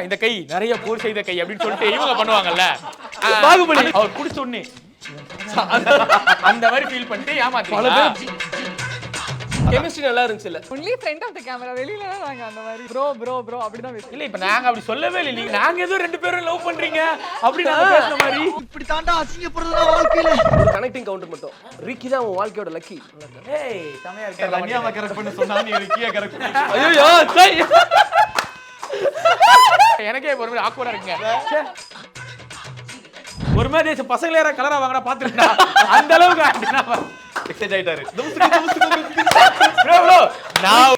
இந்த கை நிறைய போர் செய்த கை அப்படின்னு சொல்லிட்டு இவங்க பண்ணுவாங்கல்ல பாகுபலி அவர் குடிச்ச உடனே அந்த மாதிரி ஃபீல் பண்ணிட்டு ஏமாத்தீங்களா? கெமிஸ்ட்ரி நல்லா இருந்துச்சு இல்ல? Only front of the camera, வெளியில தான் நாங்க அந்த மாதிரி ப்ரோ அப்படிதான் பேசுவோம். இல்ல இப்ப நாங்க அப்படி சொல்லவே இல்லை. நீங்க நாங்க ஏதோ ரெண்டு பேரும் லவ் பண்றீங்க அப்படி நாங்க பேசுற மாதிரி இப்படி தாண்டா அசிங்கப்படுறதுனா வாழ்க்கையில. ஒரு கனெக்டிங் கவுண்டர் மட்டும். ரிக்கி தான் உன் வாழ்க்கையோட லக்கி. ஏய் சமையா இருக்கு. லன்யாவை கரெக்ட் பண்ண சொன்னா நீ ரிக்கியை கரெக்ட் பண்ணு. ஐயோ சை. எனக்கே ஒரு மாதிரி ஆக்வர்டா இருக்குங்க. ஒரு மாதிரி தேச பசங்களே யாரா கலரா வாங்கடா பாத்துட்டா அந்த அளவுக்கு ஆண்டினா எக்ஸைட் ஆயிட்டாரு. ப்ரோ நான்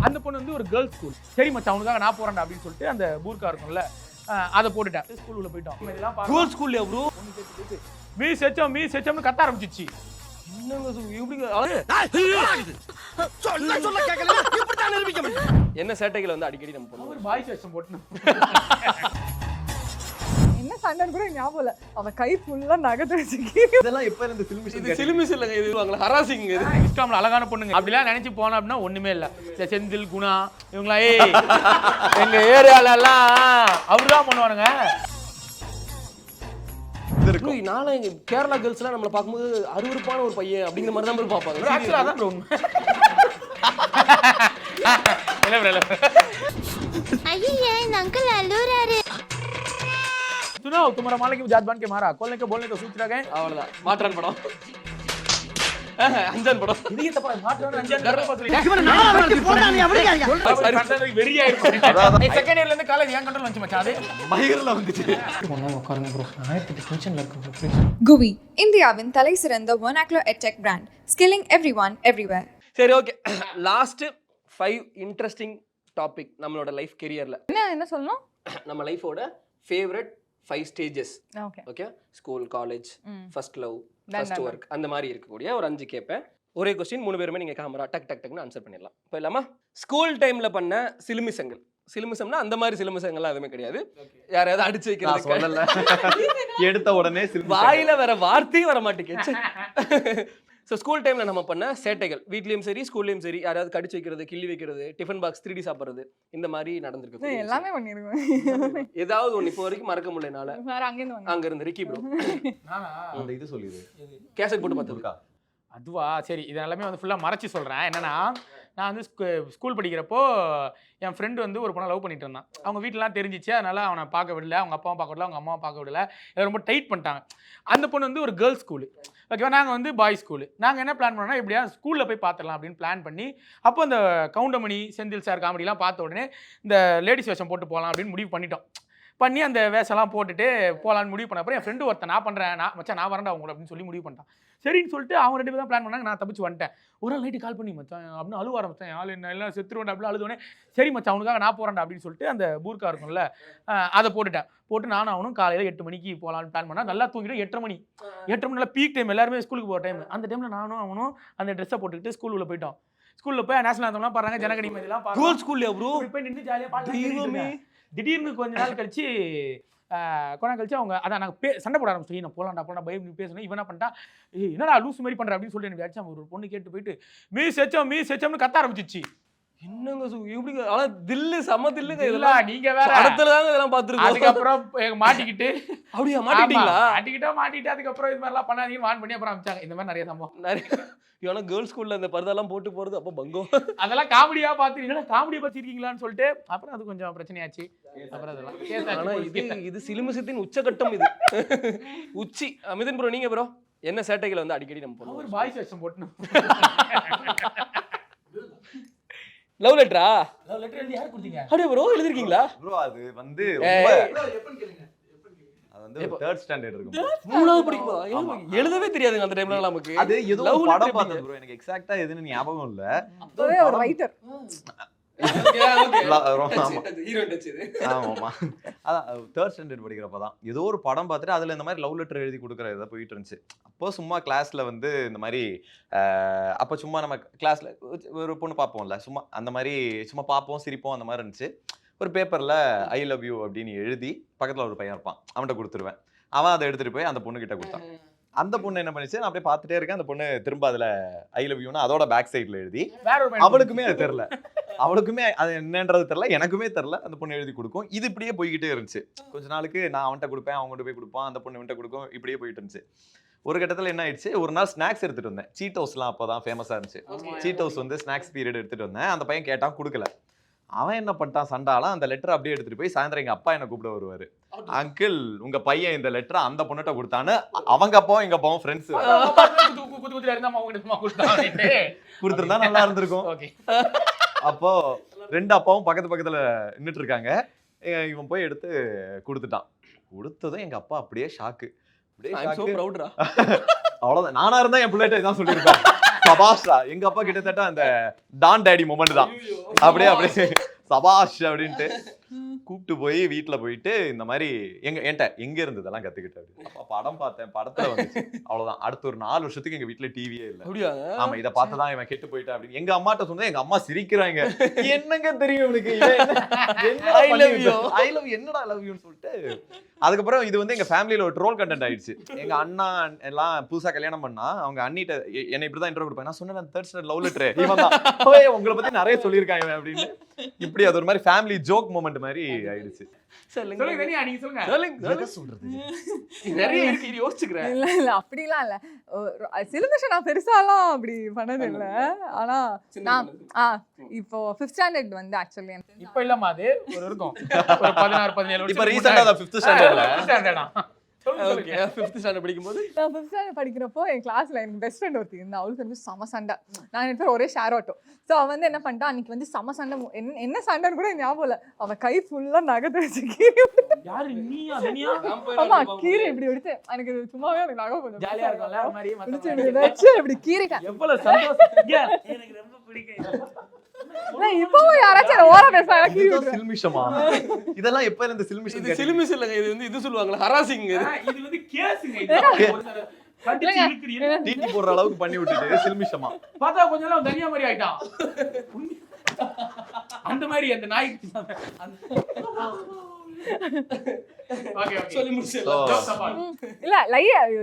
அந்த பொண்ணு வந்து ஒரு கேர்ள்ஸ் ஸ்கூல். சரி மச்சான் அவனுக்காக நான் போறேன்டா அப்படின்னு சொல்லிட்டு அந்த பூர்க்கா இருக்கும்ல அதை போட்டுட்டேன். ஸ்கூல் உள்ள போயிட்டோம். இதெல்லாம் கேர்ள்ஸ் ஸ்கூல்ல ப்ரோ மீ செச்சம்னு கத்த ஆரம்பிச்சிச்சு. என்ன சேட்டைகளை வந்து அடிக்கடி நம்ம பண்ணுவோம். ஒரு பாய்ஸ் வேஷம் போட்டு என்ன சண்டைன்னு கூட ஞாபகம் இல்ல. அவ கை ஃபுல்லா நகத்தை வச்சுக்கி இதெல்லாம் எப்ப இருந்து இது சிலுமிஸ் இல்லங்க, இது வாங்கல ஹராசிங். இது இஸ்லாம்ல அழகான பொண்ணுங்க அப்படிலாம் நினைச்சு போனா அப்படின்னா ஒண்ணுமே இல்ல. இந்த செந்தில் குணா இவங்களா ஏய் எங்க ஏரியால எல்லாம் அவருதான் பண்ணுவானுங்க. நாளை கேரளா கேர்ள்ஸ் எல்லாம் நம்மள பாக்கும்போது அருவருப்பான ஒரு பையன் அப்படிங்கிற மாதிரி தான் பாப்பாங்க. ஆக்சுவலா அதான் ப்ரோ. ஐயே இந்த அங்கிள் அழுறாரு. सुनो तुम्हारा मालिक जात बन के मारा खोलने के बोलने तो सोच रहा है. அவ்வளவுதான். மாற்றான் படம், அஞ்சான் படம். இது தப்பா மாற்றான் அஞ்சான் கர்ப்பத்துல இவன நாளா வெட்டி போடா நீ அப்படியே சரி வெறியா இருக்கு. செகண்ட் இயர்ல இருந்து காலேஜ் ஏன் கண்ட்ரோல் வந்துச்சு மச்சான். அது மயிர்ல வந்துச்சு. ஒண்ணா உட்காருங்க ப்ரோ. நான் இப்படி டென்ஷன்ல இருக்கேன் ப்ளீஸ். GUVI இந்தியாவின் தலை சிறந்த vernacular edtech brand, skilling everyone everywhere. சரி ஓகே, லாஸ்ட் 5 இன்ட்ரஸ்டிங் டாபிக் நம்மளோட லைஃப் கெரியர்ல. என்ன சொல்லணும்? நம்ம லைஃபோட favourite 5 stages. Okay okay, school, college, first love, first work, அந்த மாதிரி இருக்கக்கூடிய ஒரு 5 கேட்பேன். ஒரே கொஸ்டின் 3 பேருமே நீங்க கேமரா டக் டக் டக்னு ஆன்சர் பண்ணிடலாம். இப்போ இல்லாமா ஸ்கூல் டைம்ல பண்ண சிலுமிசங்கள். சிலுமிசம்னா அந்த மாதிரி சிலுமிசங்கள்லாம் எதுவுமே கிடையாது. யாரையாவது அடிச்சு நான் வைக்கிறது சொல்லல. எடுத்த உடனே வாயில வேற வார்த்தையும் வர மாட்டேங்குது. ஸோ ஸ்கூல் டைமில் நம்ம பண்ண சேட்டைகள் வீட்லேயும் சரி ஸ்கூல்லையும் சரி, யாராவது கடிச்சு வைக்கிறது, கிள்ளி வைக்கிறது, டிஃபன் பாக்ஸ் 3D சாப்பிட்றது, இந்த மாதிரி நடந்திருக்கு. எல்லாமே பண்ணிருக்கோம். ஏதாவது ஒன்று இப்போ வரைக்கும் மறக்க முடியலனால வேற அங்கேருந்து வாங்க. அங்க இருந்து ரிக்கி ப்ரோ அந்த இது சொல்லிடு. கேசட் போட்டு பார்த்துருக்கா? அதுவா சரி, இது எல்லாமே வந்து ஃபுல்லாக மறைச்சி சொல்கிறேன். என்னன்னா நான் வந்து ஸ்கூல் படிக்கிறப்போ என் ஃப்ரெண்டு வந்து ஒரு பொண்ணை லவ் பண்ணிட்டு இருந்தான். அவங்க வீட்டிலலாம் தெரிஞ்சிச்சு, அதனால அவனை பார்க்க விடல, அவங்க அப்பாவும் பார்க்க விடல, அவங்க அம்மாவும் பார்க்க விடல, இதை ரொம்ப டைட் பண்ணிட்டாங்க. அந்த பொண்ணு வந்து ஒரு கேர்ள்ஸ் ஸ்கூலு, ஓகேவா, நாங்கள் வந்து பாய்ஸ் ஸ்கூலு. நாங்கள் என்ன பிளான் பண்ணோம்னா எப்படியா ஸ்கூலில் போய் பார்த்துடலாம் அப்படின்னு பிளான் பண்ணி, அப்போ அந்த கவுண்டமணி, செந்தில் சார் காமெடிலாம் பார்த்த உடனே இந்த லேடிஸ் வேஷம் போட்டு போகலாம் அப்படின்னு முடிவு பண்ணிட்டோம். பண்ணி அந்த வேஷம்லாம் போட்டுட்டு போகலான்னு முடிவு பண்ண அப்புறம் என் ஃப்ரெண்டு ஒருத்தன் நான் பண்ணுறேன், நான் வரேன்டா அவங்க அப்படின்னு சொல்லி முடிவு பண்ணிட்டான். சரின்னு சொல்லிட்டு அவங்க 2 பேரும் தான் பிளான் பண்ணாங்க. நான் தப்பிச்சு வந்துட்டேன். ஒரு நாள் நைட்டு கால் பண்ணி மச்சான் அப்படின்னு அழுவ ஆரம்பிச்சேன். ஆள் என்ன எல்லாம் செத்துருவேன் அப்படின்னு அழுதுவனே. சரி மச்சான் அவனுக்காக நான் போகிறேன்டா அப்படின்னு சொல்லிட்டு அந்த பூர்க்கா இருக்கும்ல அதை போட்டு நானும் அவனும் காலையில் 8 மணிக்கு போகலான்னு பிளான் பண்ணால் நல்லா தூங்கிட்டு 8:30 மணி நல்லா பீக் டைம், எல்லாருமே ஸ்கூலுக்கு போகிற டைம். அந்த டைமில் நானும் அவனும் அந்த ட்ரெஸ்ஸை போட்டுக்கிட்டு ஸ்கூல் உள்ள போயிட்டோம். ஸ்கூலில் போய் நேஷனல் ஆந்தம்லாம் பாருங்க, ஜனகணி இதெல்லாம் கேர்ள்ஸ் ஸ்கூல்லையா ப்ரோ? போய் நின்று ஜாலியாக பாட்டு. திடீர்னு கொஞ்ச நாள் கழிச்சு அவங்க அதான் நாங்கள் சண்டை போட ஆரம்பிச்சோம். நான் போகலாம்டா பயம் பேசணும். இவன் என்ன பண்ணிட்டா, என்னடா லூஸ் மாதிரி பண்ணுற அப்படின்னு சொல்லிட்டு எனக்கு அடிச்சா. ஒரு பொண்ணு கேட்டு போயிட்டு மீ செச்சம்னு கத்த ஆரம்பிச்சிச்சு. என்னங்க எப்படி? ஆனா தில்லு செம தில்லுங்க இதெல்லாம். நீங்க வேற இடத்துல தாங்க இதெல்லாம் பார்த்துருக்கோம். அதுக்கப்புறம் மாட்டிக்கிட்டு அப்படியா மாட்டிக்கிட்டீங்களா? மாட்டிக்கிட்டு அதுக்கப்புறம் இது மாதிரிலாம் பண்ணாதீங்கன்னு வான் பண்ணி அப்புறம் அமைச்சாங்க. இந்த மாதிரி நிறைய சம்பவம் நிறைய. ஏன்னா கேர்ள்ஸ் ஸ்கூல்ல இந்த பர்தாலாம் போட்டு போறது அப்போ பங்கம். அதெல்லாம் காமெடியா பார்த்துருக்கீங்களா, காமெடியா பார்த்துருக்கீங்களான்னு சொல்லிட்டு அப்புறம் அது கொஞ்சம் பிரச்சனையாச்சு. அப்புறம் அதெல்லாம் இது சிலுமிசத்தின் உச்சகட்டம். இது உச்சி. மிதன் ப்ரோ நீங்க ப்ரோ என்ன சேட்டைகளை வந்து அடிக்கடி நம்ம பண்ணுவோம்? ஒரு பாய்ஸ் வேஷம் போட்டு லவ் லெட்டரா? லவ் லெட்டர் எழுதி யார் கொடுத்தீங்க? அப்படியே ப்ரோ எழுதிருக்கீங்களா? ப்ரோ அது வந்து அது வந்து 3rd ஸ்டாண்டர்ட் இருக்கும். 3வது படிக்கும்போது எழுதவே தெரியாதுங்க அந்த டைம்ல நமக்கு. அது ஏதோ ஒரு படம் பார்த்தேன் ப்ரோ, எனக்கு எக்ஸாக்ட்டா எதுன்னு ஞாபகம் இல்ல. அப்பவே ஒரு ரைட்டர். ஆமாமா, அதான் 3rd ஸ்டாண்டர்ட் படிக்கிறப்பதான் ஏதோ ஒரு படம் பார்த்துட்டு அதுல இந்த மாதிரி லவ் லெட்டர் எழுதி கொடுக்குற இதை போயிட்டு இருந்துச்சு. அப்போ சும்மா கிளாஸ்ல வந்து இந்த மாதிரி அப்போ சும்மா நம்ம கிளாஸ்ல ஒரு பொண்ணு பார்ப்போம்ல, சும்மா அந்த மாதிரி சும்மா பார்ப்போம் சிரிப்போம் அந்த மாதிரி இருந்துச்சு. ஒரு பேப்பர்ல ஐ லவ் யூ அப்படின்னு எழுதி பக்கத்துல ஒரு பையன் இருப்பான், அவன்கிட்ட கொடுத்துருவேன். அவன் அதை எடுத்துட்டு போய் அந்த பொண்ணு கிட்ட கொடுத்தான். அந்த பொண்ணு என்ன பண்ணிச்சு, நான் அப்படியே பார்த்துட்டே இருக்கேன். அந்த பொண்ணு திரும்ப அதுல ஐ லவ் யூன்னு அதோட பேக் சைடுல எழுதி, வேற ஒரு பையன் அவளுக்குமே அது தெரியல, அவளுக்குமே அது என்னன்றது தெரியல, எனக்குமே தெரியல. அந்த பொண்ணு எழுதி கொடுக்கும். இது இப்படியே போய்கிட்டே இருந்துச்சு. கொஞ்ச நாளுக்கு நான் அவன்கிட்ட கொடுப்பேன், அவங்க கொண்டு போய் கொடுப்பான், அந்த பொண்ணு இவன்கிட்ட கொடுக்கும், இப்படியே போயிட்டு இருந்துச்சு. ஒரு கட்டத்துல என்ன ஆயிடுச்சு, ஒரு நாள் ஸ்நாக்ஸ் எடுத்துட்டு வந்தேன். சீட்டோஸ்லாம் அப்பதான் ஃபேமஸா இருந்துச்சு. சீட்டோஸ் வந்து ஸ்நாக்ஸ் பீரியட் எடுத்துட்டு வந்தேன். அந்த பையன் கேட்டான், கொடுக்கல. அவன் என்ன பண்ணிட்டான் சண்டாலாம், அந்த லெட்டர் அப்படியே எடுத்துட்டு போய் சாயந்தரம் எங்க அப்பா என்ன கூப்பிட வருவாரு. அங்கிள் உங்க பையன் இந்த லெட்டர் அந்த பொண்ணுகிட்ட கொடுத்தான்னு. அவங்க அப்பாவும் எங்க அப்பாவும் ஃப்ரெண்ட்ஸ். கொடுத்துருந்தா நல்லா இருந்திருக்கும். அப்போ 2 அப்பாவும் பக்கத்து பக்கத்துல நின்றுட்டு இருக்காங்க. இவன் போய் எடுத்து கொடுத்துட்டான். கொடுத்ததும் எங்க அப்பா அப்படியே ஷாக்கு. அவ்வளவுதான். நானா இருந்தா என் பிள்ளைகிட்ட இதான் சொல்லியிருப்பேன், சபாஷ்ரா. எங்க அப்பா கிட்டத்தட்ட அந்த டான் டேடி மொமெண்ட் தான். அப்படியே சபாஷ் அப்படின்ட்டு கூப்பிட்டு போய் வீட்டுல போயிட்டு இந்த மாதிரி எங்க இருந்து இதெல்லாம் கத்துக்கிட்டாரு. அப்ப படம் பார்த்தேன், படத்துல வந்துச்சு. அவ்வளவுதான். அடுத்த ஒரு 4 வருஷத்துக்கு எங்க வீட்டுல டிவியே இல்ல. ஆமா, இதை பார்த்துதான் இவன் கெட்டு போயிட்டா அப்படின்னு எங்க அம்மாட்ட சொன்னா எங்க அம்மா சிரிக்கிறாங்க. என்னங்க தெரியும் இவனுக்கு, ஐ லவ் என்னடா லவ் யூன்னு சொல்லிட்டு. அதுக்கப்புறம் இது வந்து எங்க ஃபேமிலியில ஒரு ட்ரோல் கண்டென்ட் ஆயிடுச்சு. எங்க அண்ணா எல்லாம் புதுசா கல்யாணம் பண்ணா அவங்க அண்ணிட்ட என்னை இப்படிதான் இன்ட்ரோ கொடுப்பேன். நான் சொன்னேன் 3rd ஸ்டாண்டர்ட் லவ் லெட்டர் இவன் தான், உங்களை பத்தி நிறைய சொல்லியிருக்காங்க அப்படின்னு. இப்படி அது ஒரு மாதிரி ஃபேமிலி ஜோக் மொமெண்ட் மாதிரி ஆயிடுச்சு. இல்ல அப்படிலாம் இல்ல. சிலிமிஷம் நான் பெருசாலாம் அப்படி பண்ணது இல்ல. ஆனா நான் இப்போ 5th ஸ்டாண்டர்ட் வந்து ஆக்சுவலி இப்ப இல்லமா அது ஒரு இருக்கும் ஒரு 16 17 இப்ப ரீசன்ட்டா 5th ஸ்டாண்டர்ட்ல ஓகே 5th ஸ்டாண்டர்ட் படிக்கும்போது நான் 5th ஸ்டாண்டர்ட் படிக்கிறப்போ என் கிளாஸ்ல எனக்கு பெஸ்ட் ஃப்ரெண்ட் ஒருத்தி இருந்தா. அவளுக்கு வந்து செம சண்டை. நான் 2 பேரும் ஒரே ஷேர் ஆட்டோ. ஸோ அவன் வந்து என்ன பண்ணிட்டா, அன்னைக்கு வந்து செம சண்டை. என்ன சண்டைன்னு கூட ஞாபகம் இல்லை. அவன் கை ஃபுல்லா நகை வச்சு கீறி. ஆமா, கீரை இப்படி எடுத்து எனக்கு சும்மாவே எனக்கு நகை கொஞ்சம் ஜாலியா இருக்கும்ல. இப்படி கீரிட்டேன். எவ்வளவு சந்தோஷம். எனக்கு ரொம்ப பிடிக்கும். இப்பவும் யாராச்சும் ஓர பேசுறாங்க கீறி விட்டுறேன். சில்மிஷமா இதெல்லாம் எப்ப இருந்து சில்மிஷம்? இது சிலிமிஸ் இல்லங்க, இது வந்து இது சொல்லுவாங்களா ஹராசிங். இது வந்து கேஸ்ங்க. இது டிடி போடுற அளவுக்கு பண்ணி விட்டுட்டு சில்மிஷமா பார்த்தா கொஞ்ச நாள் தனியா மாதிரி ஆயிட்டான். அந்த மாதிரி அந்த நாய் இல்ல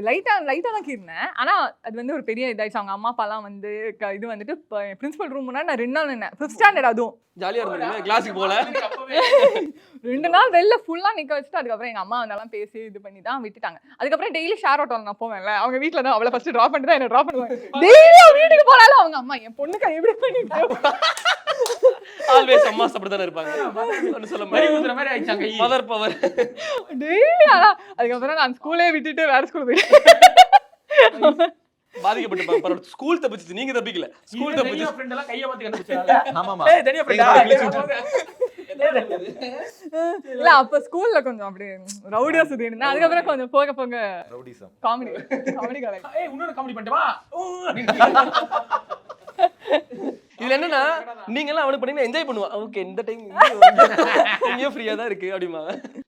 லைட்டா தான் கீறினேன். ஆனா அது வந்து ஒரு பெரிய இதாயிடுச்சு. அவங்க அம்மா அப்பா எல்லாம் வந்து இது வந்துட்டு பிரின்சிபல் ரூம் முன்னாடி நான் 2 நாள் நின்னேன். 5th standard. அதுவும் ஜாலியா இருந்தீங்க, கிளாஸுக்கு போல 2 நாள் வெளில ஃபுல்லா நிக்க வச்சுட்டு அதுக்கப்புறம் எங்க அம்மா வந்தாலும் பேசி இது பண்ணி தான் விட்டுட்டாங்க. அதுக்கப்புறம் டெய்லி ஷேர் ஆட்டோல நான் போவேன்ல, அவங்க வீட்டுல தான் அவளை ஃபர்ஸ்ட் டிராப் பண்ணிட்டு தான் என்ன டிராப் பண்ணுவாங்க. டெய்லி வீட்டுக்கு போறாலும் அவங்க அம்மா என் பொண்ணுக்கு எப்படி பண்ணிட்டு ஆல்வேஸ் அம்மா அப்படிதான் இருப்பாங்க. சொல்ல மாதிரி ஆயிடுச்சாங்க. Mother power daily. ஆனா அதுக்கப்புறம் நான் ஸ்கூலே விட்டுட்டு வேற ஸ்கூல் போயிட்டேன். பாதிக்கப்பட்டிருப்பாங்க. பரவாயில்ல, ஸ்கூல் தப்பிச்சு, நீங்க தப்பிக்கல. ஸ்கூல் தப்பிச்சு ஃப்ரெண்ட் எல்லாம் கைய மாத்தி கண்டுபிடிச்சாங்க. ஆமாமா. ஏய் தனியா ஃப்ரெண்ட். இல்ல அப்ப ஸ்கூல்ல கொஞ்சம் அப்படியே ரவுடியா சுத்தி இருந்தேன். அதுக்கப்புறம் கொஞ்சம் போக போக ரவுடிசம் காமெடி கலை. ஏய் இன்னொரு காமெடி பண்ணிட்டமா. இதுல என்னன்னா நீங்க எல்லாம் அவனுக்கு பண்ணீங்கன்னா என்ஜாய் பண்ணுவா. ஓகே இந்த டைம் இங்கே ஃப்ரீயா தான் இருக்கு அப்படிமா.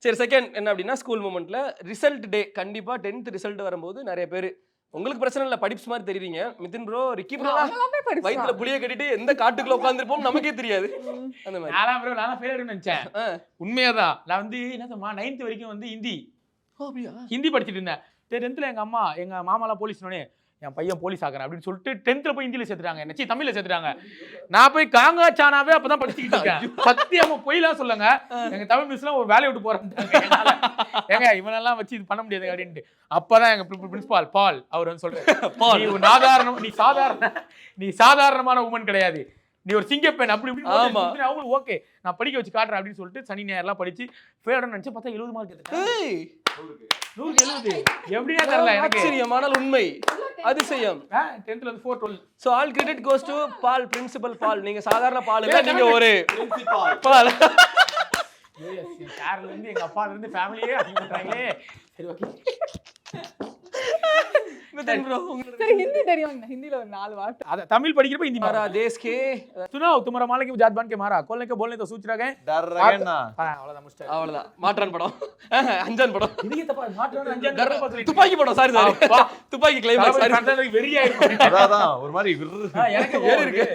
சரி, செகண்ட் என்ன அப்படின்னா ஸ்கூல் மூமெண்ட்ல ரிசல்ட் டே. கண்டிப்பா 10th ரிசல்ட் வரும்போது நிறைய பேர் உங்களுக்கு பிரச்சனை இல்ல, படிப்ஸ் மாதிரி தெரியுறீங்க. மிதின் ப்ரோ, ரிக்கி ப்ரோ வயித்துல புளிய கட்டிட்டு எந்த காட்டுக்குள்ள உட்கார்ந்திருப்போம் நமக்கே தெரியாது. அந்த மாதிரி நான் ஃபெயில் ஆயிடுன்னு நினைச்சேன். உண்மையாதான். நான் வந்து என்ன தெரியுமா 9th வரைக்கும் வந்து ஹிந்தி படிச்சிட்டு இருந்தேன். 10th எங்க மாமாலாம் போலீஸ் சொன்னே என் பையன் போலீஸ் ஆகிறேன் அப்படின்னு சொல்லிட்டு 10th போய் ஹிந்தியில சேர்த்துட்டாங்க. என்ன தமிழ்ல சேர்த்துட்டாங்க. நான் போய் காங்கா சானாவே அப்பதான் படிச்சுக்கிட்டு இருக்கேன். சத்தியமா பொய்லாம் சொல்லுங்க. எங்க தமிழ் மிஸ் எல்லாம் ஒரு வேலையை விட்டு போறாங்க. ஏங்க இவனெல்லாம் வச்சு இது பண்ண முடியாது அப்படின்ட்டு. அப்பதான் எங்க பிரின்சிபால் பால் அவர் வந்து சொல்றேன், நீ சாதாரணமான உமன் கிடையாது, நீ ஒரு சிங்கப்பெண் அப்படி இப்படி. அவங்களுக்கு ஓகே நான் படிக்க வச்சு காட்டுறேன் அப்படின்னு சொல்லிட்டு சனி ஞாயிறுலாம் படிச்சு ஃபெயில் நினைச்சு பார்த்தா 70 மார்க் எடுத்தேன். 100க்கு 70 எப்படியா தெரியல எனக்கு. ஆச்சரியமான உண்மை, அதிசயம். 10th ல வந்து 412. So all credit goes to Paul, principal Paul. நீங்க சாதாரண பால் இல்ல, நீங்க ஒரு பால். கார்ல இருந்து எங்க அப்பால இருந்து ஃபேமிலியே அப்படிங்கறாங்களே. சரி ஓகே. மிதன் ப்ரோ சரி ஹிந்தி தெரியும். ஹிந்தில ஒரு 4 வார்த்தை. அத தமிழ் படிக்கிறப்ப ஹிந்தி मारा देश के सुनाओ तुम्हारा मालिक जात बन के मारा खोलने के बोलने तो सोच रहा है डर रहे ना. அவ்வளவுதான் முடிச்சிட்டேன். அவ்வளவுதான். மாற்றான் படம், அஞ்சான் படம், இதுக்கு தப்பா மாற்றான அஞ்சான் துப்பாக்கி படம். சாரி துப்பாக்கி கிளைமாக்ஸ். சாரி வெறியா இருக்கு. அதான் ஒரு மாதிரி எனக்கு ஏறி இருக்கு.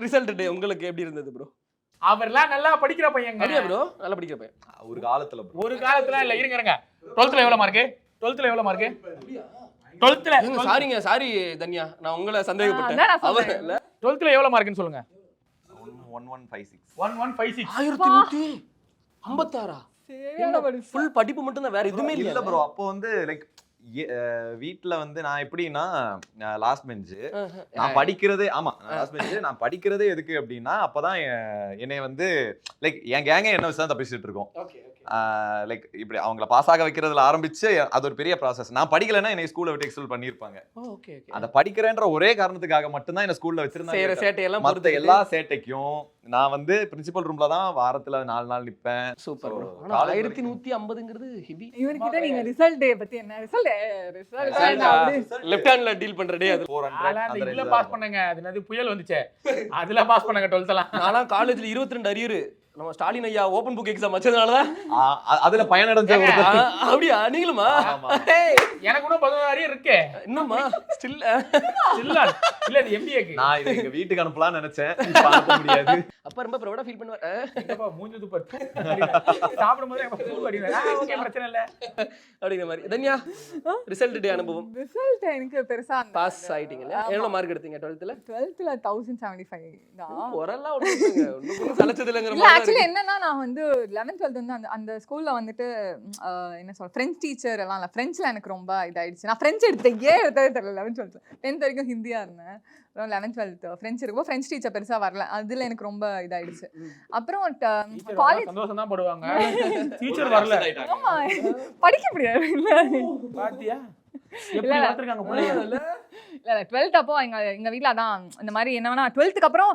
ரிசல்ட் டே உங்களுக்கு எப்படி இருந்தது ப்ரோ? அவர்லாம் நல்லா படிக்கிற பையங்க. அப்படியே ப்ரோ நல்லா படிக்கிற பையன். ஒரு காலத்துல இல்ல இருங்க 12th எவ்வளவு மார்க்? 12th எவ்வளவு மார்க்? 12th சாரிங்க சாரி தன்யா, நான் உங்களை சந்தேகப்பட்டேன். அதான் நான் அவர் சொல்றேன். இல்ல. 12th எவ்வளவு மார்க்னு சொல்லுங்க. 1156. 1156. 1156. சரியான படிப்பு. ஃபுல் படிப்பு மட்டும் தான், வேற எதுவுமே இல்ல இல்ல ப்ரோ, அப்போ வந்து லைக் வீட்ல வந்து நான் எப்படின்னா லாஸ்ட் பெஞ்ச் நான் படிக்கிறதே லாஸ்ட் பெஞ்ச் நான் படிக்கிறதே எதுக்கு அப்படின்னா அப்பதான் என்னைய வந்து லைக் என் கேங்க என்ன வச்சு தான் தப்பிச்சுட்டு இருக்கோம். லைக் இப்படி அவங்கள பாஸ் ஆக வைக்கிறதுல ஆரம்பிச்சு அது ஒரு பெரிய ப்ராசஸ். நான் படிக்கலைன்னா என்னை ஸ்கூல்ல விட்டு எக்ஸ்பெல் பண்ணிருப்பாங்க. அந்த படிக்கிறேன்ற ஒரே காரணத்துக்காக மட்டும்தான் என்ன ஸ்கூல்ல செய்யற வச்சிருந்தாங்க. சேட்டையெல்லாம் மத்த எல்லா சேட்டைக்கும் நான் வந்து பிரின்சிபல் ரூம்ல தான் வாரத்துல 4 நாள் நிப்பேன். சூப்பர். So, ஆனா college 1150ங்கிறது ஹெவி. இவர்கிட்ட நீங்க ரிசல்ட் டே பத்தி என்ன ரிசல்ட் லெஃப்ட் ஹேண்ட்ல டீல் பண்ற டே அது. 400 அந்த இதுல பாஸ் பண்ணங்க. அது என்னது புயல் வந்துச்சே. அதுல பாஸ் பண்ணங்க 12th எல்லாம். நானா காலேஜ்ல 22 அரியர். நம்ம ஸ்டாலின் ஐயா ஓபன் புக் எக்ஸாம் வச்சதுனால தான் அதுல பயனடைஞ்ச அப்படியா நீங்களுமா? எனக்கு இன்னும் 16 அரியர் இருக்கே. இன்னுமா ஸ்டில் இல்ல இது MBA-க்கு. நான் இதை எங்க வீட்டுக்கு அனுப்பலாம்னு நினைச்சேன். இப்ப அனுப்ப முடியாது. அப்ப ரொம்ப ப்ரௌடா ஃபீல் பண்ணுவார். என்னப்பா மூஞ்சி துப்பட்டு சாப்பிடும்போது எனக்கு ஃபுல் அடிங்க. ஓகே பிரச்சனை இல்ல அப்படிங்கிற மாதிரி. தன்யா ரிசல்ட் டே அனுபவம். ரிசல்ட் எனக்கு பெருசா பாஸ் ஆயிட்டீங்கல்ல. எவ்வளவு மார்க் எடுத்தீங்க 12th-ல? 12th 1075 தான். ஒரல்லாம் ஒண்ணுங்க. ஒண்ணும் சலச்சது இல்லங்கற இல்ல மாதிரி. ஆக்சுவலி என்னன்னா நான் வந்து 11th 12th வந்து அந்த ஸ்கூல்ல வந்துட்டு என்ன சொல்ற ஃப்ரெஞ்ச் டீச்சர் எல்லாம் இல்ல. ஃப்ரெஞ்ச்ல எனக்கு ரொம்ப இதாயிடுச்சு. நான் ஃப்ரெஞ்ச் எடுத்தேன் எடுத்ததே தெரியல. 11th 12th 10th வரைக்கும் ஹிந்தியா இருந்தேன். அப்புறம் 11th 12th ஃப்ரெஞ்ச் இருக்கும். ஃப்ரெஞ்ச் டீச்சர் பெருசா வரல. அதுல எனக்கு ரொம்ப இதாயிடுச்சு. அப்புறம் காலேஜ் சந்தோஷம் தான் படுவாங்க. டீச்சர் வரல. ஆமா படிக்க முடியாது இல்ல பாத்தியா எப்படி வளர்த்திருக்காங்க புள்ளைங்க. இல்ல 12th அப்போ எங்க வீட்ல அதான் இந்த மாதிரி என்ன வேணா 12th அப்புறம்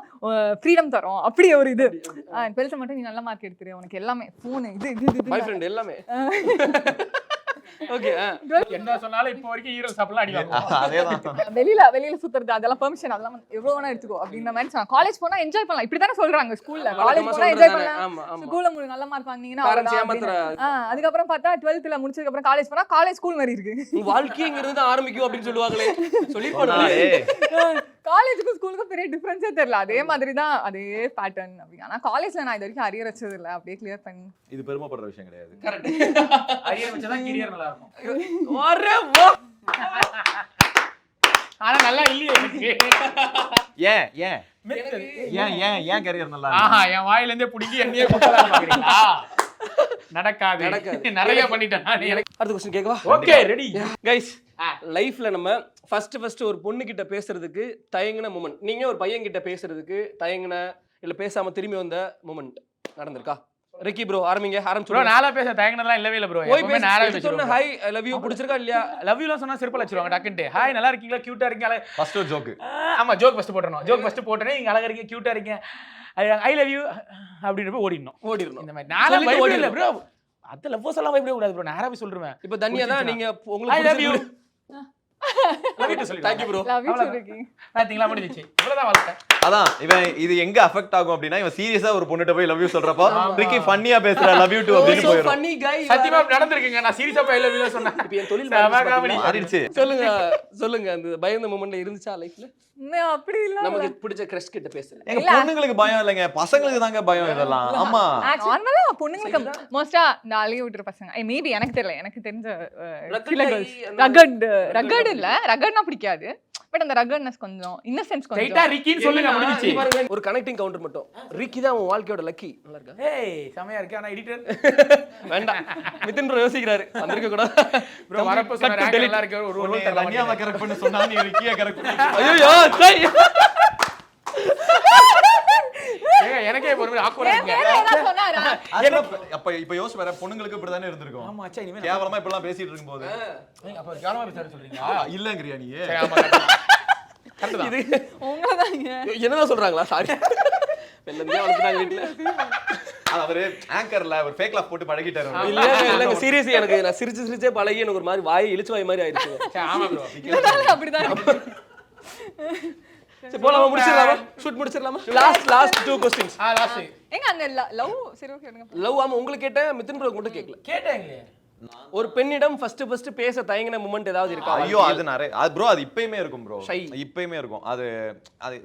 ஃப்ரீடம் தரோம் அப்படி ஒரு இது. 12th மட்டும் நீ நல்ல மார்க் எடுத்துரு, உனக்கு எல்லாமே போன் இது பாய் ஃப்ரெண்ட் எல்லாமே. ஓகே. என்ன சொன்னாலும் இப்போ வரைக்கும் ஈரல் சாப்பிடலாம் அடிவாங்க. அதேதான். வெளியில சுத்துறது அதெல்லாம் பெர்மிஷன் அதெல்லாம் எவ்வளவு வேணா எடுத்துக்கோ அப்படின்ற மாதிரி சொன்னா. காலேஜ் போனா என்ஜாய் பண்ணலாம் இப்படி தானே சொல்றாங்க ஸ்கூல்ல. காலேஜ் போனா என்ஜாய் பண்ணலாம். ஆமா ஆமா. ஸ்கூல்ல நல்ல மார்க் வாங்குனீங்கன்னா பேரண்ட்ஸ் ஏமாத்துற. அதுக்கப்புறம் பார்த்தா 12th முடிச்சதுக்கு அப்புறம் காலேஜ் போனா காலேஜ் ஸ்கூல் மாதிரி இருக்கு. வாழ்க்கைங்கிறது தான் ஆரம்பிக்கும் அப்படின்னு சொல்லுவாங்களே. சொல்லிருப்பாங்களே. காலேஜுக்கும் ஸ்கூலுக்கும் பெரிய டிஃபரன்ஸே தெரியல. அதே மாதிரி தான் அதே பேட்டர்ன் அப்படி. ஆனா காலேஜ்ல நான் இது வரைக்கும் அரியர் வச்சது இல்ல. அப்படியே கிளியர் பண்ணி இது பெருமைப்படுற விஷயம் கிடையாது. கரெக்ட். அரியர் வச்சா கரியர் நல்லா இருக்கும். அரே வா. ஆனா நல்லா இல்லையே எனக்கு. ஏன் ஏன் ஏன் ஏன் ஏன் கரியர் நல்லா ஆஹா என் வாயில இருந்தே புடிங்கி என்னையே குத்தலாம் பாக்குறீங்களா? நடக்காது. நிறைய பண்ணிட்டேன் நான். அடுத்த क्वेश्चन கேக்கவா? Okay ready guys. லைஃப்ல நம்ம ஃபர்ஸ்ட் ஒரு பொண்ணு கிட்ட பேசுறதுக்கு தயங்கின மொமெண்ட், நீங்க ஒரு பையன் கிட்ட பேசுறதுக்கு தயங்கின இல்ல பேசாம திரும்பி வந்த மொமெண்ட் நடந்திருக்கா? ரிக்கி ப்ரோ ஆரம்பிங்க. ப்ரோ ஆரம்பிச்சு நாளா பேச தயங்கனலாம் இல்லவே இல்ல ப்ரோ. எப்பவுமே நாளா பேசுறேன். சொன்ன ஹாய் ஐ லவ் யூ பிடிச்சிருக்கா இல்லையா? லவ் யூலாம் சொன்னா செருப்பல வச்சிருவாங்க டக்குன்னு. ஹாய் நல்லா இருக்கீங்களா, கியூட்டா இருக்கீங்களா? ஃபர்ஸ்ட் ஒரு ஜோக். ஆமா ஜோக் ஃபர்ஸ்ட் போட்றணும். ஜோக் ஃபர்ஸ்ட் போட்டனே நீங்க அழகா இருக்கீங்க, கியூட்டா இருக்கீங்க, ஐ லவ் யூ அப்படினு ஓடிடணும். இந்த மாதிரி நாளா ஓடிடல ப்ரோ. அது லவ்ஸ் எல்லாம் பயப்பட கூடாது ப்ரோ. நான் போய் சொல்றேன். இப்போ தன்யா தான் நீங்க ஐ உங்களுக்கு லவ் யூ லவ் யூ சொல்லி thank you bro. Love you சொல்றீங்க. பாத்தீங்களா முடிஞ்சிச்சு. இவ்வளவுதான் வாழ்க்கை. அதான் இவன் இது எங்க அஃபெக்ட் ஆகும் அப்படின்னா இவன் சீரியஸா ஒரு பொண்ணுட்ட போய் லவ் யூ சொல்றப்போ ரிக்கி ஃபன்னியா பேசுற லவ் யூ டு அப்படின்னு சோ போயிடும். Funny guys. சத்தியமா நடந்துருக்குங்க. நான் சீரியஸா போய் ஐ லவ் யூ சொன்னேன். இப்போ என் தொழில் மாறிடுச்சு. சொல்லுங்க அந்த பயந்த மொமெண்ட்ல இருந்துச்சா லைஃப்ல? அப்படி இல்ல. நமக்கு பிடிச்ச கிரஷ் கிட்ட பேசுறேன். எங்க பொண்ணுங்களுக்கு பயம் இல்லைங்க, பசங்களுக்கு தாங்க பயம் இதெல்லாம். ஆமா நார்மலா பொண்ணுங்களுக்கு மோஸ்டா இந்த அழிய விட்டுற பசங்க மேபி எனக்கு தெரியல. எனக்கு தெரிஞ்ச ரகட் இல்ல ரகட்னா பிடிக்காது. பட் அந்த ரகட்னஸ் கொஞ்சம் இன்னசென்ஸ் கொஞ்சம். ரைட்டா ரிக்கின்னு சொல்லுங்க முடிஞ்சிச்சு. ஒரு கனெக்டிங் கவுண்டர் மட்டும். ரிக்கி தான் உன் வாழ்க்கையோட லக்கி. நல்லா இருக்கா? ஏய் செமையா இருக்கு. ஆனா எடிட்டர் வேண்டாம். மிதுன் ப்ரோ யோசிக்கிறாரு. வந்திருக்க கூட ப்ரோ வரப்ப சொன்ன ரேங்க் நல்லா இருக்கு. ஒரு ரோல் தரலாம். தனியாவை கரெக்ட் பண்ண சொன்னா நீ ரிக்கியா கரெக்ட் பண்ணி. ஐயோ சை. ஏங்க எனக்கே ஒரு ஆக்வர்டா இருக்கு. சொன்னாரா? அப்ப இப்ப யோசி வர பொண்ணுங்களுக்கு இப்படி தானே இருந்திருக்கும். ஆமா அச்சா இனிமே கேவலமா இப்ப எல்லாம் பேசிட்டு இருக்கும்போது அப்ப கேவலமா பேசுற சொல்றீங்க. இல்லங்கறியா நீ? சரி ஆமா கரெக்ட். இது உங்களதாங்க. என்னதான் சொல்றாங்களா? சாரி. வெள்ளந்தியா வளர்த்துட்டாங்க வீட்ல. அது அவரு ஆங்கர்ல ஒரு ஃபேக் லாஃப் போட்டு பழகிட்டாரு. இல்லங்க சீரியஸ் எனக்கு நான் சிரிச்சே பழகி எனக்கு ஒரு மாதிரி வாய் இழுச்சு வாய் மாதிரி ஆயிடுச்சு. சரி ஆமா ப்ரோ. இதனால அப்படிதான் இருக்கு. சரி போலாமா? முடிச்சிரலாமா? ஷூட் முடிச்சிரலாமா? Last 2 questions. லாஸ்ட் எங்க அந்த லவ் சரி ஓகே எடுங்க. லவ் ஆமா உங்களுக்கு கேட்ட மிதுன் ப்ரோ மட்டும் கேட்கல. கேட்டேங்களே. ஒரு பெண்ணிடம் ஃபர்ஸ்ட் பேச தயங்கின மொமெண்ட் ஏதாவது இருக்கா? ஐயோ அது நிறைய அது ப்ரோ. அது இப்பயுமே இருக்கும் ப்ரோ. Shy. இப்பயுமே இருக்கும். அது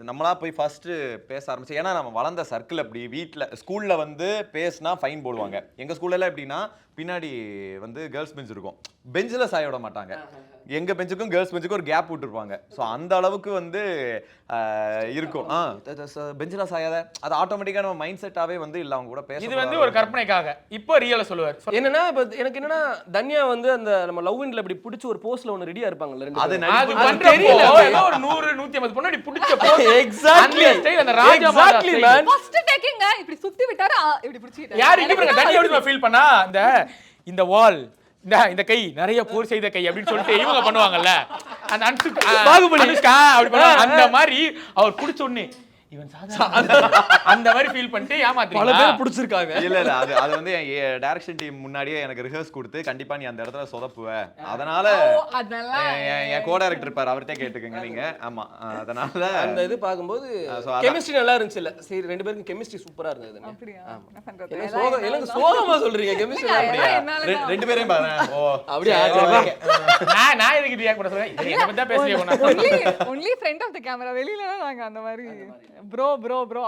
நம்மளா போய் ஃபர்ஸ்ட் பேச ஆரம்பிச்சு. ஏன்னா நம்ம வளர்ந்த சர்க்கிள் அப்படி. வீட்டில் ஸ்கூல்ல வந்து பேசினா ஃபைன் போடுவாங்க. எங்க ஸ்கூல்ல எல்லாம் எப்படின்னா பின்னாடி வந்து கேர்ள்ஸ் பெஞ்ச் இருக்கும். பெஞ்சில் சாய விட மாட்டாங்க. எங்க பெஞ்சுக்கும் கேர்ள்ஸ் பெஞ்சுக்கும் ஒரு கேப் விட்டுருப்பாங்க. ஸோ அந்த அளவுக்கு வந்து இருக்கும். பெஞ்சில சாயாத அது ஆட்டோமேட்டிக்கா நம்ம மைண்ட் செட்டாவே வந்து இல்ல அவங்க கூட பேச. இது வந்து ஒரு கற்பனைக்காக. இப்போ ரியலா சொல்லுவார். என்னன்னா இப்ப எனக்கு என்னன்னா தன்யா வந்து அந்த நம்ம லவ் இன்ல இப்படி பிடிச்சி ஒரு போஸ்ட்ல ஒன்னு ரெடியா இருப்பாங்கல்ல ரெண்டு அது பேரும். அது பண்றப்போ ஏதோ ஒரு 100 150 பொண்ணு அப்படி பிடிச்ச போஸ். எக்ஸாக்ட்லி அந்த ஸ்டைல் அந்த ராஜா எக்ஸாக்ட்லி மேன். ஃபர்ஸ்ட் டேக்கிங்க இப்படி சுத்தி விட்டாரு இப்படி பிடிச்சிட்டாரு. யார் இங்க பாருங்க தண்ணி எப்படி ஃபீல் பண்ணா இந்த வால் இந்த கை நிறைய போர் செய்த கை அப்படின்னு சொல்லிட்டு இவங்க பண்ணுவாங்கல்ல அந்த அனுஷ்கா அப்படி பண்ணுவாங்க. அந்த மாதிரி அவர் பிடிச்ச உடனே இவன் அந்த மாதிரி ஃபீல் பண்ணிட்டு ஏமாத்துறீங்க. பல பேர் பிடிச்சிருக்காங்க. இல்ல அது வந்து டைரக்ஷன் டீம் முன்னாடியே எனக்கு ரிஹர்ஸ் கொடுத்து கண்டிப்பா நீ அந்த இடத்துல சொதப்புவ, அதனால என் கோ டைரக்டர் இருப்பார் அவர்கிட்ட கேட்டுக்கங்க நீங்க. ஆமா அதனால அந்த இது பாக்கும்போது கெமிஸ்ட்ரி நல்லா இருந்துச்சு. இல்ல சரி ரெண்டு பேருக்கும் கெமிஸ்ட்ரி சூப்பரா இருந்தது. அப்படியா என்ன பண்றது? எனக்கு சோகமா சொல்றீங்க கெமிஸ்ட்ரி அப்படியா ரெண்டு பேரையும் பாருங்க. ஓ அப்படியே நான் எதுக்கு இது கூட சொல்றேன் இத பத்தி தான் பேசியே only friend of the camera வெளியில தான் நாங்க அந்த மாதிரி bro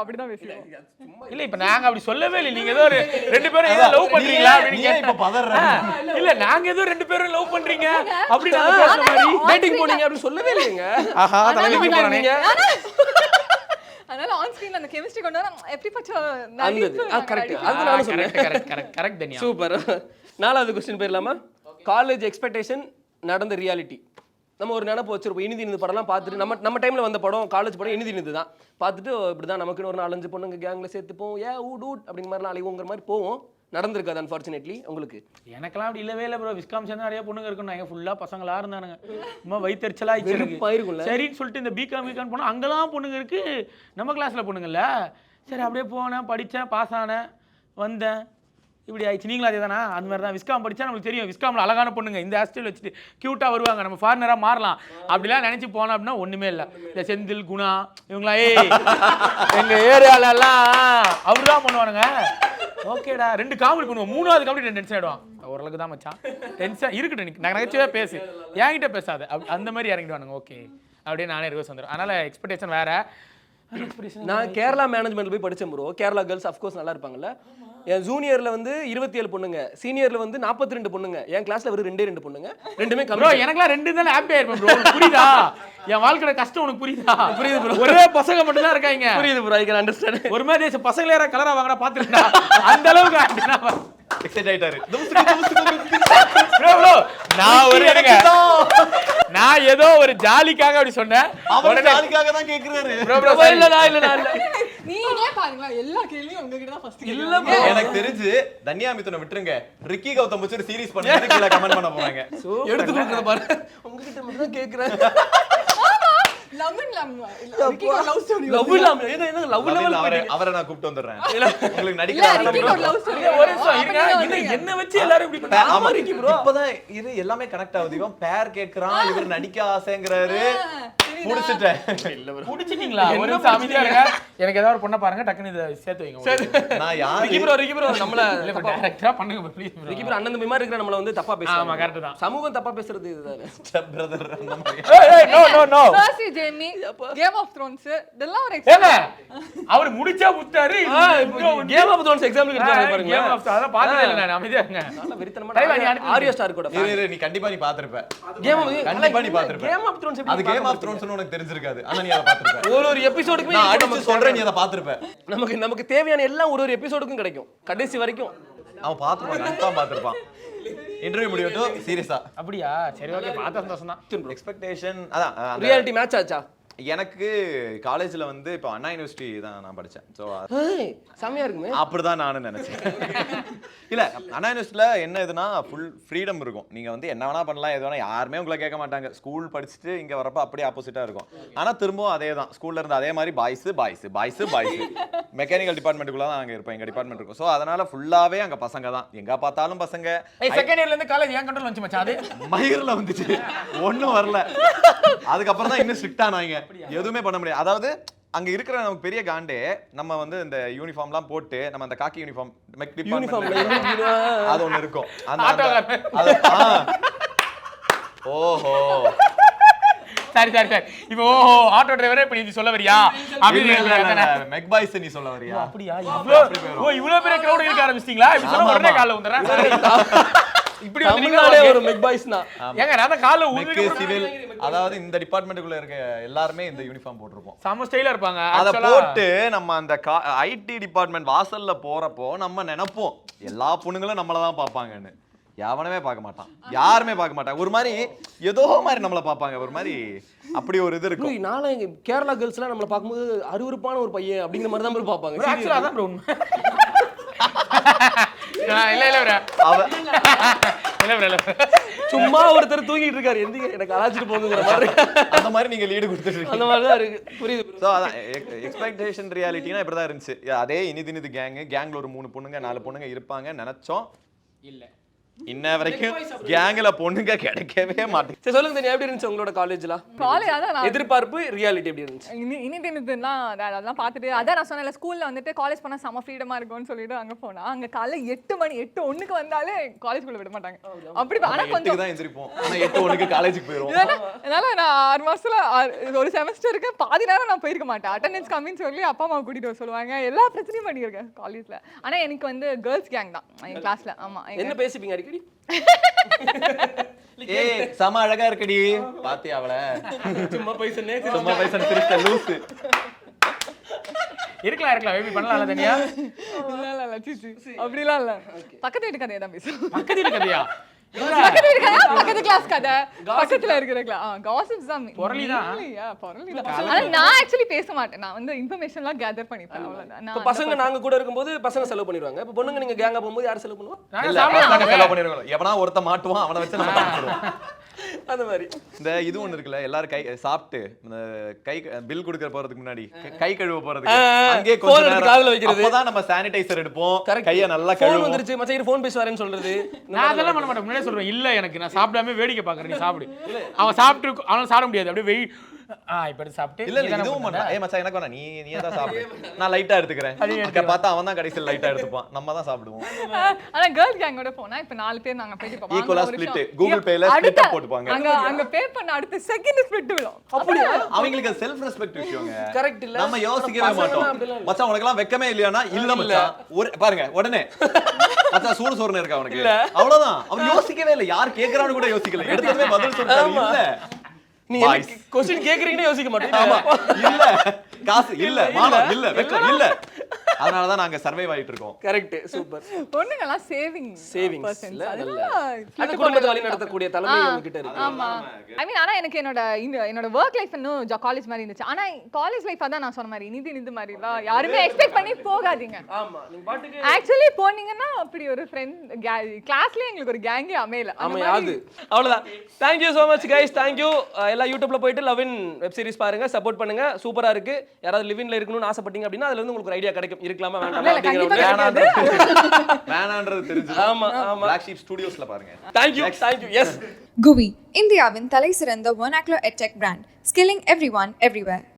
அப்படி தான் பேசுவோம். இல்ல இப்ப நாங்க அப்படி சொல்லவே இல்ல. நீங்க ஏதோ ரெண்டு பேரும் ஏதோ லவ் பண்றீங்களா அப்படினீங்க. இப்ப பதறறேன். இல்ல நாங்க ஏதோ ரெண்டு பேரும் லவ் பண்றீங்க அப்படி நாங்க பேசுற மாதிரி டேட்டிங் போனீங்க அப்படி சொல்லவே இல்லைங்க. ஆஹா தலையில போறானே. அதனால ஆன் ஸ்கிரீன் அந்த கெமிஸ்ட்ரி கொண்டு வர எப்படி பச்ச அந்த கரெக்ட் அது நான் சொன்னேன். கரெக்ட் தனியா சூப்பர். நாலாவது क्वेश्चन போயிரலாமா? காலேஜ் எக்ஸ்பெக்டேஷன் நடந்த ரியாலிட்டி. நம்ம ஒரு நினைப்பு வச்சிருப்போம். இனிதி இந்த படம்லாம் பார்த்துட்டு நம்ம டைம்ல வந்த படம் காலேஜ் படம் இனிதி தான் பார்த்துட்டு இப்படிதான் நமக்குன்னு ஒரு 4-5 பொண்ணுங்க கேங்ல சேர்த்துப்போம் அப்படிங்கிற மாதிரிலாம் அழிவுங்கிற மாதிரி போவோம். நடந்திருக்காது அன்ஃபார்ச்சுனேட்லி உங்களுக்கு? எனக்கெல்லாம் அப்படி இல்லவே இல்லை ப்ரோ. விஸ்காம் சேர்ந்து நிறைய பொண்ணுங்க இருக்குன்னு எங்க ஃபுல்லா பசங்களா இருந்தானுங்க. சும்மா வயிற்றுச்சலா வெறுப்பாயிருக்கும்ல. சரின்னு சொல்லிட்டு இந்த பிகாம் போனா அங்கெல்லாம் பொண்ணுங்க இருக்கு, நம்ம கிளாஸ்ல பொண்ணுங்கல்ல. சரி அப்படியே போனேன், படித்தேன், பாஸ் ஆனேன், வந்தேன், இப்படி ஆயிடுச்சு. நீங்களும் அதே தானா? அந்த மாதிரி தான். விஸ்காம் படித்தா நம்மளுக்கு தெரியும் விஸ்காமில் அழகான பொண்ணுங்க இந்த ஹேர்ஸ்டைல் வச்சுட்டு க்யூட்டாக வருவாங்க, நம்ம ஃபாரினராக மாறலாம் அப்படிலாம் நினச்சி போனோம் அப்படின்னா ஒன்றுமே இல்லை. இந்த செந்தில் குணா இவங்களா எங்கள் ஏரியாலெல்லாம் அவர் தான் பண்ணுவானுங்க. ஓகேடா 2 காமெடி பண்ணுவோம், 3வது காமெடி டென்ஷன் ஆகிடுவான். ஓரளவுக்கு தான் மச்சான் டென்ஷன் இருக்கட்டும், நான் நகைச்சுவே பேசு, என்கிட்ட பேசாத அந்த மாதிரி இறங்கிடுவானுங்க. ஓகே அப்படியே நானே ரிவர்ஸ் வந்துடும். அதனால் எக்ஸ்பெக்டேஷன் வேறு. நான் கேரளா மேனேஜ்மெண்ட்ல போய் படிச்சேன் ப்ரோ. கேரளா கேர்ள்ஸ் அஃப்கோர்ஸ் நல்லா இருப்பாங்கல்ல. என் ஜூனியர்ல வந்து 27 பொண்ணுங்க, சீனியர்ல வந்து 42 பொண்ணுங்க. என் கிளாஸ்ல வெறும் 2 பொண்ணுங்க, ரெண்டுமே கம்மி. ப்ரோ எனக்குலாம் 2 தான் ஹாப்பியா இருப்பேன் ப்ரோ. புரியுதா? என் வாழ்க்கையோட கஷ்டம் உனக்கு புரியுதா? புரியுது ப்ரோ. ஒரே பசங்க மட்டும் தான் இருக்காங்க. புரியுது ப்ரோ, ஐ கேன் அண்டர்ஸ்டாண்ட். ஒரு மாதிரி தேச பசங்களே யாரா கலரா வாங்கடா பாத்துட்டா அந்த அளவுக்கு எக்ஸைட் ஆயிட்டாரு. ப்ரோ நான் ஏதோ ஒரு ஜாலிக்காக அப்படி சொன்னேன். அவர் ஜாலிக்காக தான் கேக்குறாரு. ப்ரோ இல்ல நீங்களே பாருங்க எல்லா கேள்வியும் உங்ககிட்ட தான் ஃபர்ஸ்ட் இல்ல ப்ரோ. எனக்கு தெரிஞ்சு தன்யா மிதுனை விட்டுருங்க, ரிக்கி கௌதம் வச்சு சீரிஸ் பண்ணுங்க, கீழ கமெண்ட் பண்ண போறாங்க. எடுத்து கொடுக்கறத பாரு. உங்ககிட்ட மட்டும் தான் கேக்குறேன். லவ் ஸ்டோரி அவரை நான் கூப்பிட்டு வந்துடுறேன். உங்களுக்கு இல்ல நடிக்கிற ரிக்கி ஒரு லவ் ஸ்டோரி ஒரு நிமிஷம் இருங்க. என்ன வச்சு எல்லாரும் இப்படி பண்றாங்க? இப்பதான் இது எல்லாமே கனெக்ட் ஆகுது. இவன் பேர் கேக்குறான், இவர் நடிக்க ஆசைங்கிறாரு. முடிச்சிட்டேன். முடிச்சிட்டீங்களா? ஒரு நிமிஷம் அமைதியா இருங்க. எனக்கு ஏதாவது ஒரு பொண்ணை பாருங்க, டக்குன்னு இதை சேர்த்து வைங்க. நான் யாரு? ரிக்கி ப்ரோ நம்மள டைரக்டரா பண்ணுங்க ப்ளீஸ். ரிக்கி ப்ரோ அண்ணன் தம்பி மாதிரி இருக்கிற நம்மள வந்து தப்பா பேசுறாங்க. ஆமா கரெக்ட் தான். சமூகம் தப்பா பேசுறது இதுதானே. ஸ்டெப் பிரதர் அந்த மாதிரி. நோ பர்சி ஜேமி கேம் ஆஃப் த்ரோன்ஸ் இதெல்லாம் ஒரு ஏங்க அவர் முடிச்சா முட்டாரு. கேம் ஆஃப் த்ரோன்ஸ் எக்ஸாம்பிள் இருக்காங்க பாருங்க. கேம் ஆஃப் அத பார்த்ததே இல்ல நான். அமைதியா இருங்க. நல்ல வெறித்தனமான ஆரியா ஸ்டார் கூட. இரு நீ கண்டிப்பா நீ பாத்துருப்ப. கண்டிப்பா நீ பாத்துருப்ப. கேம் ஆஃப் த்ரோன்ஸ் அது கேம் ஆஃப் த்ரோன்ஸ் உனக்கு தெரிஞ்சிருக்காது. ஆனா நீ அத பாத்துருப்ப. ஒரு எபிசோடுக்கு நான் அடிச்சு சொல்றேன், நீ அத பாத்துருப்ப. நமக்கு தேவையான எல்லாம் ஒரு எபிசோடுக்கும் கிடைக்கும் கடைசி வரைக்கும். அவன் பாத்துப்பான், கரெக்ட்டா பாத்துப்பான். இன்டர்வியூ முடியட்டும் சீரியஸா. அப்படியா? சரி ஓகே, பார்த்த சந்தோஷம் தான். எக்ஸ்பெக்டேஷன் அதான் ரியாலிட்டி மேட்ச் ஆச்சா? எனக்கு காலேஜ்ல வந்து இப்போ அண்ணா யூனிவர்சிட்டி தான் நான் படிச்சேன். ஸோ செமையா இருக்குமே. அப்படிதான் நானும் நினைச்சேன். இல்ல அண்ணா யூனிவர்சிட்டியில என்ன இதுனா ஃபுல் ஃப்ரீடம் இருக்கும். நீங்க வந்து என்ன வேணா பண்ணலாம், எது வேணா, யாருமே உங்களை கேட்க மாட்டாங்க. ஸ்கூல் படிச்சுட்டு இங்க வரப்ப அப்படியே ஆப்போசிட்டா இருக்கும். ஆனா திரும்பவும் அதே தான், ஸ்கூல்ல இருந்து அதே மாதிரி பாய்ஸ் மெக்கானிக்கல் டிபார்ட்மெண்ட்டுக்குள்ள தான் அங்க இருப்போம், எங்க டிபார்ட்மெண்ட் இருக்கும். ஸோ அதனால ஃபுல்லாவே அங்க பசங்க தான், எங்க பார்த்தாலும் பசங்க. செகண்ட் இயர்ல இருந்து காலேஜ் ஏன் கண்ட்ரோல் வந்துச்சு மச்சான்? அது மயிர்ல வந்துச்சு, ஒன்னும் வரல. அதுக்கப்புறம் தான் இன்னும் ஸ்ட்ரிக்ட் ஆனாங்க, எதுவுமே பண்ண முடியாது. அதாவது அங்க இருக்கிற நமக்கு பெரிய காண்டே, நம்ம வந்து இந்த யூனிஃபார்ம்லாம் போட்டு நம்ம அந்த காக்கி யூனிஃபார்ம் மெக் டிபார்ட்மென்ட்ல அது ஒன்னு இருக்கும். ஓஹோ சரி இப்போ ஆட்டோ டிரைவரே இப்ப நீ சொல்ல வரியா? அப்படி மெக் பாய்ஸ் நீ சொல்ல வரியா? அப்படியா? இவ்வளவு பெரிய கிரவுட் இருக்க ஆரம்பிச்சிட்டீங்களா? இப்படி சொல்ல உடனே கால்ல வந்துறேன். இப்படி தமிழ்நாடே ஒரு மெக் பாய்ஸ்னா. ஏங்க நான் காலைல மெக்கு சிவில் அதாவது இந்த டிபார்ட்மெண்ட்டுக்குள்ள இருக்க எல்லாருமே இந்த யூனிஃபார்ம் போட்டிருப்போம். செம ஸ்டைலா இருப்பாங்க. அத Actually, போட்டு நம்ம அந்த ஐடி டிபார்ட்மெண்ட் வாசல்ல போறப்போ நம்ம நினைப்போம் எல்லா பொண்ணுங்களும் நம்மள தான் பாப்பாங்கன்னு. எவனவே பார்க்க மாட்டான், யாருமே பார்க்க மாட்டாங்க. ஒரு மாதிரி ஏதோ மாதிரி நம்மள பார்ப்பாங்க, ஒரு மாதிரி அப்படி ஒரு இது இருக்கும். நானும் எங்க கேரளா கேர்ள்ஸ்லாம் நம்மள பார்க்கும்போது அருவருப்பான ஒரு பையன் அப்படிங்கிற மாதிரி தான் பார்ப்பாங்க. bro, actually அதான் bro உண்மை. இல்ல இல்ல bro. இல்ல bro, இல்ல bro. சும்மா ஒருத்தர் தூங்கிட்டு இருக்காரு, எந்திங்க எனக்கு அலாச்சிட்டு போகுங்கிற மாதிரி. அந்த மாதிரி நீங்க லீடு கொடுத்துட்டு அந்த மாதிரி தான் இருக்கு. புரியுது. ஸோ அதான் எக்ஸ்பெக்டேஷன் ரியாலிட்டினா இப்படி தான் இருந்துச்சு. அதே இனிது கேங்ல ஒரு 3 பொண்ணுங்க 4 பொண்ணுங்க இருப்பாங்க நினைச்சோம். இல்ல இன்ன வரைக்கும் கேங்ல பொண்ணுங்க கிடைக்கவே மாட்டேங்குது. சரி சொல்லுங்க தனியா, எப்படி இருந்துச்சு உங்களோட காலேஜ்ல? காலேஜ் அதான் நான் எதிர்பார்ப்பு ரியாலிட்டி எப்படி இருந்துச்சு? இனிதுலாம் அதெல்லாம் பார்த்துட்டு அதான் நான் சொன்னேன்ல, ஸ்கூல்ல வந்துட்டு காலேஜ் போனா செம ஃப்ரீடமா இருக்கும்னு சொல்லிட்டு அங்க போனா அங்க காலைல 8 மணி 8:01 வந்தாலே காலேஜ்குள்ள விட மாட்டாங்க. அப்படி ஆனா கொஞ்சம் தான் எந்திரிப்போம், ஆனா 8:01 காலேஜுக்கு போயிடுவோம். அதனால நான் 6 மாசத்துல ஒரு செமஸ்டருக்கு பாதி நேரம் நான் போயிருக்க மாட்டேன். அட்டெண்டன்ஸ் கம்மின்னு சொல்லி அப்பா அம்மா கூட்டிட்டு வர சொல்லுவாங்க. எல்லா பிரச்சனையும் பண்ணியிருக்கேன் காலேஜ்ல. ஆனா எனக்கு வந்து கேர்ள்ஸ் கேங் தான் என் கிளாஸ்ல. ஆமா, என்ன பேசிப்பீங்க அடிக்கடி? ஏய் சம அழகா இருக்கடி பாத்தியா அவள? சும்மா பைசனே சும்மா பைசன் திருஷ்ட லூசு. இருக்கலாம் வெயிட் பண்ணலாம் தனியா. இல்ல சீ அப்படிலாம் இல்ல. பக்கத்து வீட்டு கதையை தான் பேசுவோம். பக்கத்து வீட்டு கதையா? பக்கத்து வீட்டு கதை, பக்கத்து கிளாஸ் கதை, பக்கத்துல இருக்கிற காசிப்ஸ் தான். பொரளி தான். பொரளி தான். ஆனா நான் ஆக்சுவலி பேச மாட்டேன். நான் வந்து இன்ஃபர்மேஷன்லாம் கேதர் பண்ணிப்பேன், அவ்வளவுதான். இப்ப பசங்க நாங்க கூட இருக்கும்போது பசங்க செலவு பண்ணிடுவாங்க. இப்ப பொண்ணுங்க நீங்க கேங்கா போகும்போது யார் செலவு பண்ணுவா? நாங்க இல்ல சாப்பிடுவோம். நாங்க செலவு பண்ணிருக்கோம். எவனா ஒருத்த மாட்டுவான், அவனை வச்சு நம்ம பண்ணிடுவோம். அந்த மாதிரி இந்த இது ஒண்ணு இருக்குல்ல, எல்லாரும் கை சாப்பிட்டு இந்த கை பில் கொடுக்க போறதுக்கு முன்னாடி கை கழுவ போறதுக்கு அங்கே கொஞ்ச phone எடுத்து நேரம் காதுல வைக்கிறது. அப்பதான் நம்ம சானிடைசர் எடுப்போம், Correct. கைய நல்லா ஃபோன் கழுவுவோம். வந்துருச்சு மச்சான் ஃபோன் பேசுவாரேன்னு சொல்றது. நான் அதெல்லாம் பண்ண மாட்டேன். முன்னாடியே சொல்றேன், இல்ல எனக்கு நான் சாப்பிடாம வேடிக்கை பாக்குறேன், நீ சாப்பிடு. அவன் சாப்பிட்டு அவனால சாப்பிட முடியாது, அப்படியே வெயிட் இப்ப எடுத்து சாப்பிட்டு இல்ல இல்ல இதுவும் பண்ணா, ஏய் மச்சான் எனக்கு வேணா, நீ தான் சாப்பிடு, நான் லைட்டா எடுத்துக்கிறேன். அங்க பார்த்தா அவன் தான் கடைசில லைட்டா எடுத்துப்பான், நம்ம தான் சாப்பிடுவோம். ஆனா கேர்ள்ஸ் கேங்கோட போனா இப்ப 4 பேர் நாங்க போயிட்டு போவோம். ஈக்குவலா ஸ்பிளிட் கூகுள் பேல ஸ்பிளிட் போட்டுப்பாங்க. அங்க பே பண்ண அடுத்த செகண்ட் ஸ்பிளிட் விடும். அப்படியே அவங்களுக்கு செல்ஃப் ரெஸ்பெக்ட் விஷயங்க. கரெக்ட் இல்ல? நம்ம யோசிக்கவே மாட்டோம். மச்சான் உனக்கு எல்லாம் வெக்கமே இல்லையானா? இல்ல மச்சான். ஒரு பாருங்க உடனே மச்சான் சூடு சோறுன்னு இருக்கா அவனுக்கு, அவ்வளவுதான். அவன் யோசிக்கவே இல்ல, யார் கேக்குறான்னு கூட யோசிக்கல, எடுத்ததுமே பதில் சொல்றாங்க. இல்ல நீங்க क्वेश्चन கேக்குறீங்கன்னு யோசிக்க மாட்டீங்க. இல்ல காசு இல்ல, மானம் இல்ல, வெக்கம் இல்ல. அதனால தான் நாங்க சர்வைவ் ஆயிட்டு இருக்கோம். Correct, super. பொண்ணுங்க எல்லாம் சேவிங்ஸ் இல்ல அதெல்லாம் அந்த குடும்பத்தை வழி நடத்தக்கூடிய தலைமை உங்ககிட்ட இருக்கு. ஆமா. ஐ மீன் ஆனா எனக்கு என்னோட வொர்க் லைஃப் இன்னும் காலேஜ் மாதிரி இருந்துச்சு. ஆனா காலேஜ் லைஃப் அதான் நான் சொன்ன மாதிரி இனிது மாதிரி எல்லாம் யாருமே எக்ஸ்பெக்ட் பண்ணி போகாதீங்க. ஆமா, நீங்க பாட்டுக்கு ஆக்சுவலி போனீங்கன்னா அப்படி ஒரு ஃப்ரெண்ட் கிளாஸ்லயே எங்களுக்கு ஒரு கேங்கே அமையல. அமையாது. அவ்வளவுதான். Thank you so much guys. Thank you. எல்லா யூடியூப்ல போயிட்டு லவ்இன் வெப் சீரிஸ் பாருங்க, சப்போர்ட் பண்ணுங்க. சூப்பரா இருக்கு. யாராவது லிவ்இன்ல இருக்கணும்னு ஆசைப்பட்டீங்க அப்படின்னா அதுல இருந்து உங்களுக்கு ஒரு ஐடியா கிடைக்கும், இருக்கலாமா வேண்டாமா அப்படிங்கறது. வேணான்றது தெரிஞ்சு. ஆமா ஆமா. Black Sheep Studiosல பாருங்க. Thank you. Yes. GUI, இந்தியாவின் தலை சிறந்த vernacular edtech brand, skilling everyone everywhere.